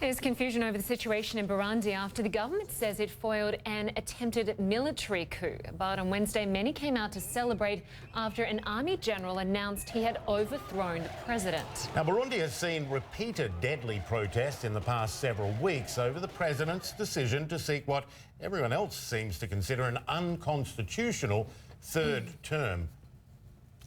There's confusion over the situation in Burundi after the government says it foiled an attempted military coup. But on Wednesday, many came out to celebrate after an army general announced he had overthrown the president. Now, Burundi has seen repeated deadly protests in the past several weeks over the president's decision to seek what everyone else seems to consider an unconstitutional third term.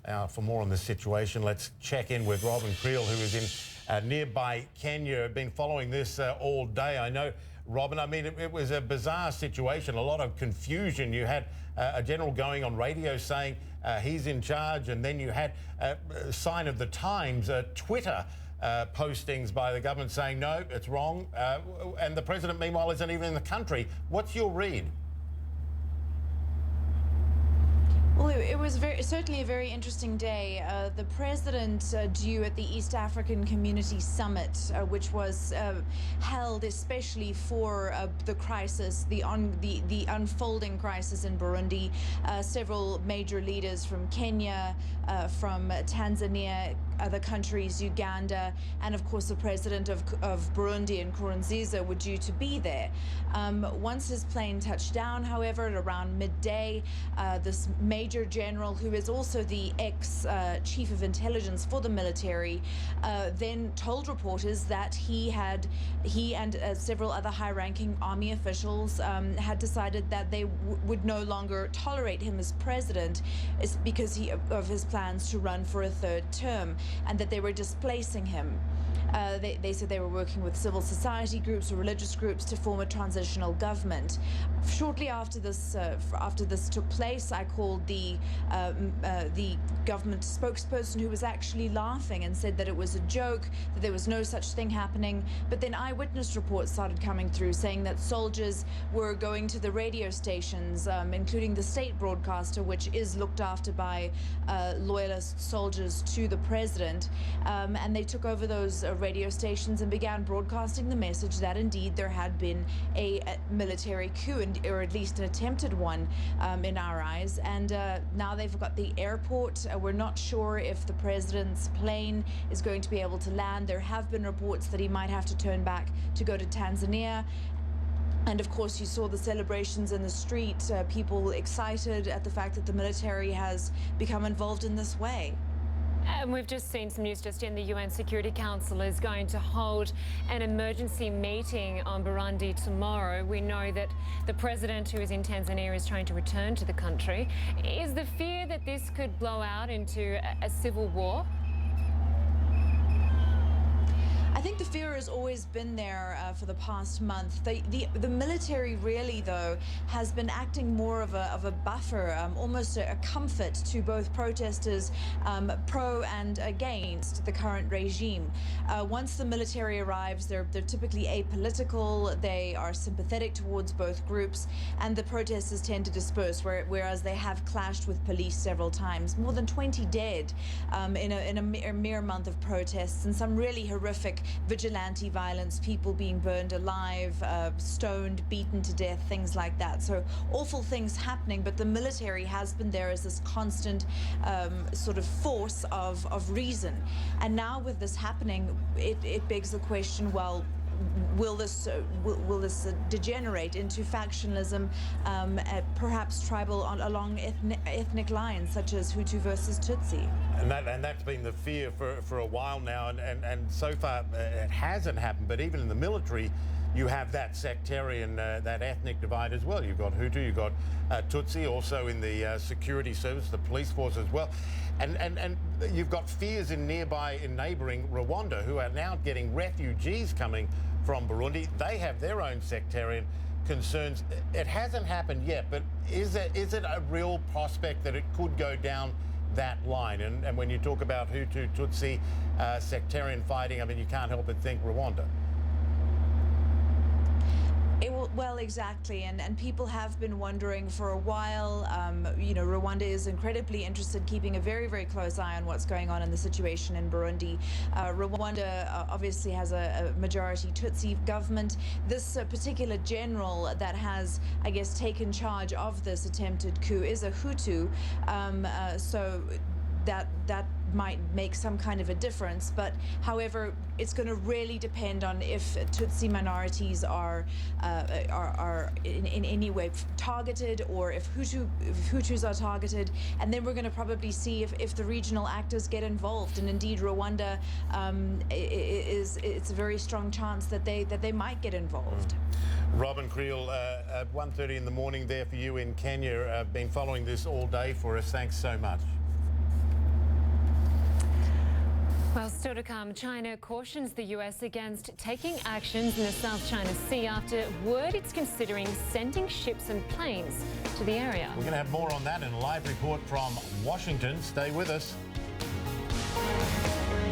Now, for more on this situation, let's check in with Robyn Kriel, who is in nearby Kenya. I've been following this all day. I know, Robyn, I mean, it was a bizarre situation, a lot of confusion. You had a general going on radio saying he's in charge, and then you had a sign of the times, Twitter postings by the government saying, no, it's wrong. And the president, meanwhile, isn't even in the country. What's your read? Well, it was certainly a very interesting day. The president due at the East African Community Summit, which was held especially for the crisis, the unfolding crisis in Burundi. Several major leaders from Kenya, from Tanzania, other countries, Uganda, and of course the president of Burundi, Nkurunziza, were due to be there. Once his plane touched down, however, at around midday, this Major General, who is also the ex-chief of intelligence for the military, then told reporters that he and several other high-ranking army officials had decided that they would no longer tolerate him as president because of his plans to run for a third term, and that they were displacing him. They said they were working with civil society groups or religious groups to form a transitional government. Shortly after this took place, I called the government spokesperson, who was actually laughing and said that it was a joke, that there was no such thing happening. But then eyewitness reports started coming through saying that soldiers were going to the radio stations, including the state broadcaster, which is looked after by loyalist soldiers to the president, and they took over those radio stations and began broadcasting the message that indeed there had been a military coup, or at least an attempted one in our eyes. And now they've got the airport. We're not sure if the president's plane is going to be able to land. There have been reports that he might have to turn back to go to Tanzania. And of course, you saw the celebrations in the street, people excited at the fact that the military has become involved in this way. And we've just seen some news just in. The UN Security Council is going to hold an emergency meeting on Burundi tomorrow. We know that the president, who is in Tanzania, is trying to return to the country. Is the fear that this could blow out into a civil war? I think the fear has always been there for the past month. The military really, though, has been acting more of a buffer, almost a comfort to both protesters pro and against the current regime. Once the military arrives, they're typically apolitical, they are sympathetic towards both groups, and the protesters tend to disperse, whereas they have clashed with police several times. More than 20 dead in a mere month of protests, and some really horrific vigilante violence, people being burned alive, stoned, beaten to death, things like that. So awful things happening, but the military has been there as this constant sort of force of reason. And now with this happening, it begs the question, well, will this degenerate into factionalism, perhaps tribal along ethnic lines, such as Hutu versus Tutsi? And that's been the fear for a while now, and so far it hasn't happened. But even in the military, you have that sectarian, that ethnic divide as well. You've got Hutu, you've got Tutsi, also in the security service, the police force as well. And you've got fears in neighbouring Rwanda, who are now getting refugees coming from Burundi. They have their own sectarian concerns. It hasn't happened yet, but is it a real prospect that it could go down that line? And when you talk about Hutu, Tutsi, sectarian fighting, I mean, you can't help but think Rwanda. Well, exactly, and people have been wondering for a while. You know, Rwanda is incredibly interested, keeping a very, very close eye on what's going on in the situation in Burundi. Rwanda obviously has a majority Tutsi government. This particular general that has, I guess, taken charge of this attempted coup is a Hutu, so that might make some kind of a difference. But however, it's going to really depend on if Tutsi minorities are in any way targeted, or if Hutus are targeted, and then we're going to probably see if the regional actors get involved. And indeed, Rwanda it's a very strong chance that they might get involved. Robyn Kriel, at 1:30 in the morning there for you in Kenya. I've been following this all day for us. Thanks so much. Well, still to come, China cautions the US against taking actions in the South China Sea after word it's considering sending ships and planes to the area. We're going to have more on that in a live report from Washington. Stay with us.